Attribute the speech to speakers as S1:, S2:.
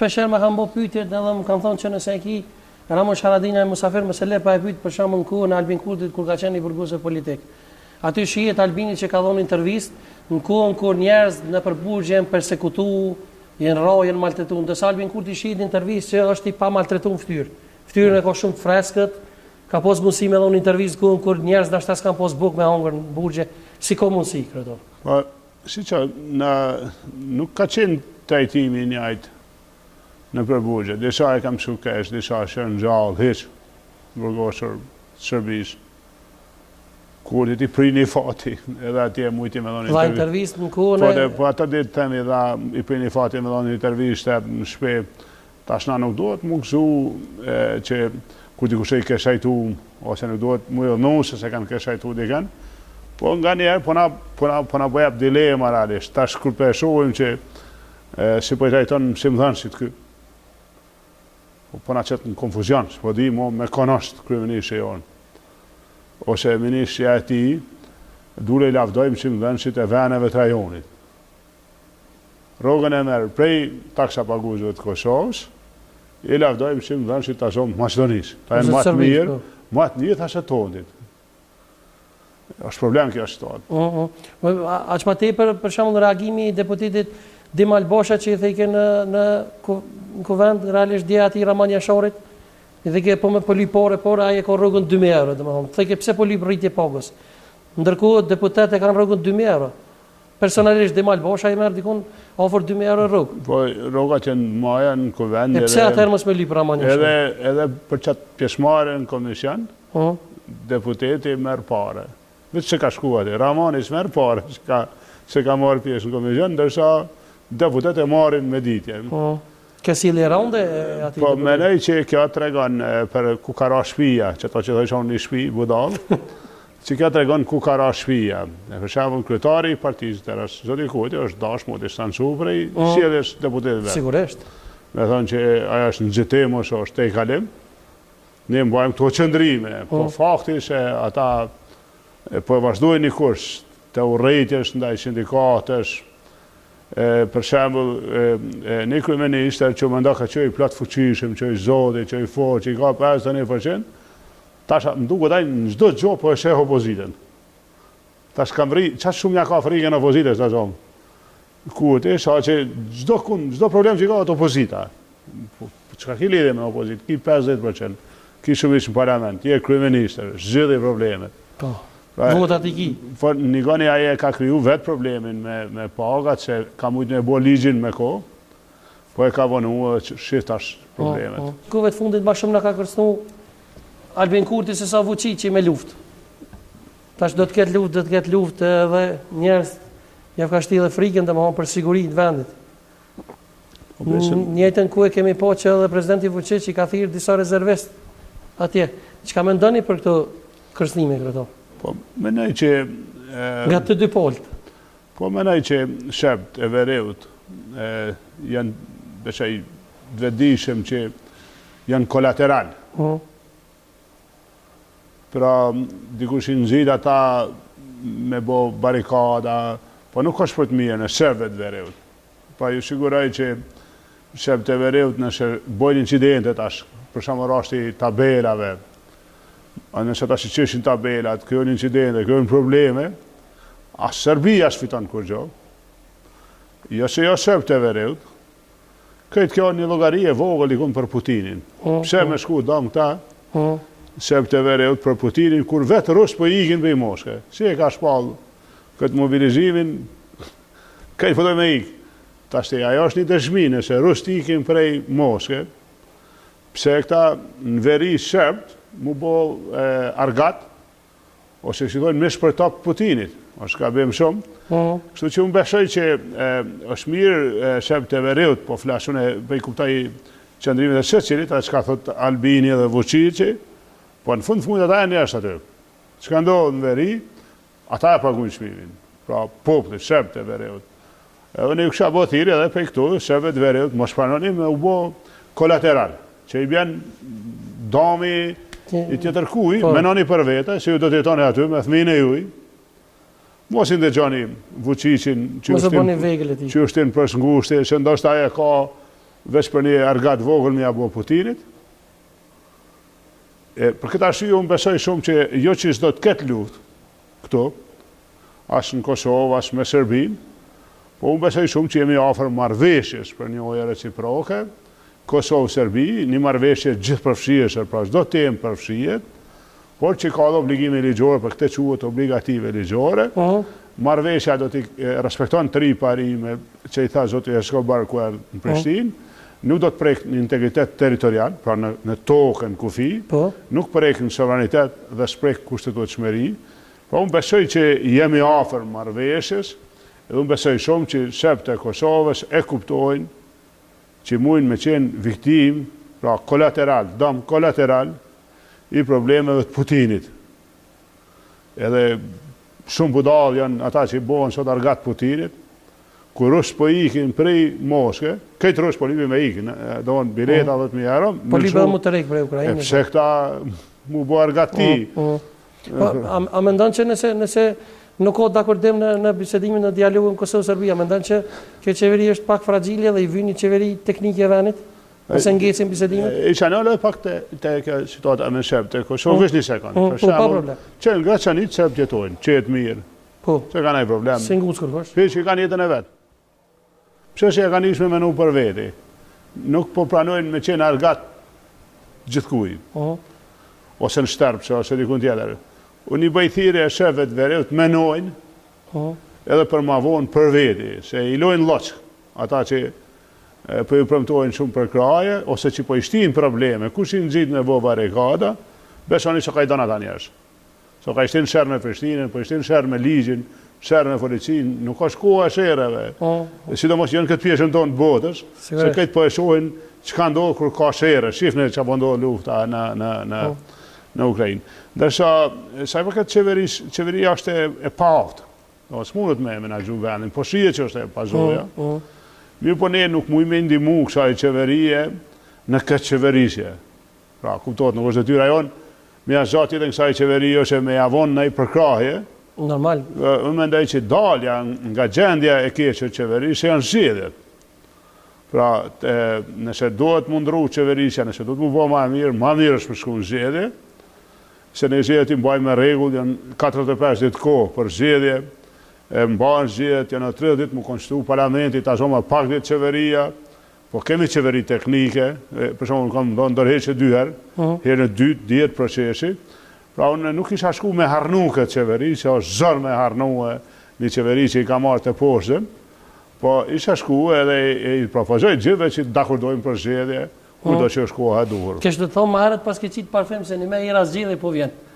S1: shpeshherë më kanë bërë pyetje edhe më kanë thonë që nëse e ki Ramush Haradinaj musafir më se le pa e pyet për shembull në kohën e Albin Kurtit kur ka qenë i burgosur politik. Aty shihet Albini që ka dhënë intervistë në kohën kur njerëz në përburgje janë persekutuar, janë rrojë, janë maltretuar, ndërsa Albin Kurti shihet intervistë që është i pa maltretuar fytyrë. Fytyrën e ka shumë të freskët, ka pas mundësi me dhënë intervistë kohën kur njerëz dashur s'kan pas bukë me hongër në burgje, si ka mundësi kredo.
S2: Po, siç nuk ka qenë trajtimi i njëjtë në përburgje. Disa e kam shukesh, disa shërë në gjallë, hiç, burgosur Shërbis. Kurti ti prini fati, edhe atje mujti me dhoni
S1: intervistë në kohën e...
S2: Po ata ditë temi dha i prini fati me dhoni intervistë në shpe, tashna nuk duhet më gëzu që kur dikush i ke shajtu, ose nuk duhet më dhënuse se kanë ke shajtu dikën, po nga njerë po na bëjap dilema realisht. Tash kur peshohim që si po i trajton mësimdhënësit ky. Po na qëtë në konfuzion, po di mo me konosht kryeministri jonë. Ose ministri e ti, dule i lavdoj mësimdhënësit e veneve të rajonit. Rogën e merë prej taksa paguzëve të Kosovës, i lavdoj mësimdhënësit të zonë Maqedonisë. Ta e matë mirë, matë një thashe tondit. Është problem kjo shtohet.
S1: Aq ma tepër për shembull reagimi i deputetit Dim Albosha që i theke në kuvend, realisht dje ati Raman Jasharit, i theke po me poli por aje ka rrugën 2.000 euro, domethënë. Theke pse poli rritje pagës. Ndërkohë deputetët kanë rrugën 2.000 euro. Personalisht Dim Albosha i merr dikun ofër 2.000 euro rrugë.
S2: Po rruga që maja në kuvend.
S1: E pse atëherë mos me li për Raman Jasharit?
S2: Edhe për çat pjesëmarrje në komision, deputeti merr parë. Vetë që ka shkuar atë, Ramani s'merr parë, se ka marrë pjesë në komision, ndërsa deputet e marrin me ditje.
S1: Ka sjellje rënde aty.
S2: Po mendoj që kjo tregon për ku ka ra shtëpia, që ato që thoshin në shtëpi budall, që kjo tregon ku ka ra shtëpia. Për shembull kryetari i partisë Teras Zoti Kuti është dashur të distancu prej sjelljes deputetëve.
S1: Sigurisht.
S2: Me thonë që ajo është në gjetim ose është te kalim. Ne mbajmë këto qëndrime, po fakti se ata po vazhdojnë një kurs të urrëties ndaj sindikatësh. Për shembull, një kryeministër që mendon ka qenë plot fuqishëm, që i zoti, që i fortë, që i ka 51%, tash më duket ai në çdo gjë po e sheh opozitën. Tash kam rri, çfarë shumë ja ka frikën opozitës tash. Kurti sa që çdo problem që ka opozita. Çka ka lidhje me opozitë? Ki 50%, ki shumicë në parlament, je kryeministër, zgjidhje problemet.
S1: Po. Votat i ki.
S2: Nikoni aje ka kriju vetë problemin me pagat, që ka mujtë me bo ligjin me ko, po e ka vënu që shiftash problemet.
S1: Kuve të fundit ma shumë në ka kërcnu Albin Kurti se sa Vučići me luft. Tash do të ketë luft edhe njerëz ja ka shti dhe frikën dhe më honë për sigurinë të vendit. Njëjtën ku e kemi po që edhe prezidenti Vučići ka thirrë disa rezervist atje. Çka mendoni për këto kërcnime këto?
S2: Po, menaj që...
S1: Nga të dy polët?
S2: Po, menaj që shept e Vereut janë besaj dvedishëm që janë kolateral. Pra, dikush i nëzit ata me bo barikada, po nuk është për të mirë në shepve të Vereut. Pa ju siguraj që shept e Vereut nëse bojnë incidentet ashtë, për shumë rashti tabelave, a nëse ta shiqeshin tabelat, kjo në incidente, kjo në probleme, a Serbia shfiton kur gjo, jo se jo Serb të Vereut, këtë kjo një logari e vogël i kun për Putinin. Pse me shku dam këta, Serb të Vereut për Putinin, kur vetë Rusë po ikin për i Moshke. Si e ka shpall këtë mobilizimin, këtë pëtoj me ik. Ta shte, ajo është një dëshmi, nëse Rusë ikin prej Moshke, pse këta në veri Serbt, mu bo argat, ose që dojnë mish për top Putinit, ose ka bëjmë shumë. Kështu që unë beshoj që është mirë Shep të Vereut, po flashun e bëj kuptaj qëndrimit e Shëqirit, atë që ka thot Albini dhe Vučići, po në fund ata e njështë aty. Që ka ndohë në veri, ata e pagun shmimin. Pra poplit, Shep të Vereut. Edhe në ju kësha bo thiri edhe pe këtu, Shep të Vereut, mos pranonim me u bo kolateral, që i bjen dami i tjetër kuj, menoni për vete, se ju do të jetoni aty me thmine juj, mos i ndëgjoni Vučićin që ushtin për shëngushti, që ndoshta e ka veç për një argat vogël me abo Putinit. Për këtë arsye unë besoj shumë që jo që s'do të ketë luftë këtu, as në Kosovë, as me Serbinë, po unë besoj shumë që jemi afër marrëveshjes për një ujë reciproke, Kosovë-Serbi, një marrëveshje gjithëpërfshirëse, pra çdo temë përfshihet, por që ka dhe obligime ligjore, për këtë quhet obligative ligjore. Marrëveshja do t'i respekton 3 parime që i tha zoti Escobar ku erdhi në Prishtinë, nuk do të prek në integritet territorial, pra në tokën kufi, nuk prek në sovranitet dhe s'prek kushtetueshmëri. Pra unë besoj që jemi afër marrëveshjes, edhe unë besoj shumë që shqiptë e Kosovës e kuptojnë që mujnë me qenë viktim, pra kolateral, dëm kolateral, i problemeve të Putinit. Edhe shumë budallë janë ata që i bohen sot argat Putinit, ku rusë po ikin prej Moskë, këtë rusë po lipi me ikin, do në bileta 10.000 euro.
S1: Po lipi dhe mu të rejkë prej Ukrajinë.
S2: Pse këta mu bo argat ti.
S1: A mendon që nëse nuk ka dakordim në bisedimin në dialogun Kosovë-Serbia, mendon që kjo qeveri është pak fragile dhe i vjen një qeveri teknike e vendit? Ose ngecin bisedimet?
S2: I çanoj pak te kjo situata me shqiptë e Kosovës, një sekond. Për shembull, që në Graçanit shqiptë jetojnë, qetë mirë. Po. Se ka ndonjë problem.
S1: Si nguc kërkosh?
S2: Pse që kanë jetën e vet. Pse që kanë ishme menu për veti. Nuk po pranojnë me qenë argat gjithkujt. Ose në Shterpsë, ose diku tjetër. Unë i bëj thirrje shefëve të Verevut menojnë edhe për ma vonë për veti, se i lojnë lloç ata që po ju premtojnë shumë për kraje, ose që po i shtin probleme, kush i nxit me bo barikada, besoni se ka i don ata njerëz. So ka i shtin sherr me Prishtinën, po i shtin sherr me ligjin, sherr me policinë, nuk ka shkoa sherrave. Sidomos janë këtë pjesën tonë të botës, se këtë po e shohin çka ndodh kur ka sherrë, shihni çfarë ndodh lufta në Ukrainë. Ndërsa sa i përket qeveria është e paaftë. Do s'mundet me menaxhu vendin, po shihet që është e pazoja. Mirë po ne nuk mujmë me ndihmu kësaj qeverie në këtë qeverisje. Pra, kuptohet, nuk është detyra jonë, me asgjë tjetër kësaj qeverie është me javon në i përkrahje.
S1: Normal.
S2: Unë mendoj që dalja nga gjendja e keqe e qeverisje janë zgjedhjet. Pra, nëse duhet mundru qeverisja, nëse duhet mu bo ma mirë është për shku në zgjedhje, se në zgjedhjet i mbajmë me rregull, janë 45 ditë kohë për zgjedhje, mbajnë zgjedhjet, janë 30 ditë mu konstituu parlamentit, ashtu më pak ditë qeveria, po kemi qeveri teknike, për shembull kam ndërheqje 2 herë, herën e dytë dihet procesi. Pra unë nuk isha shku me harnu këtë qeveri, që është zër me harnu një qeveri që i ka marrë të poshtën, po isha shku edhe i propozoj gjithve që dakordojmë për zgjedhje, ku do që është koha e duhur.
S1: Kesh të thonë marrët pas ke qitë parfem se një me i ras zgjedhje po vjen.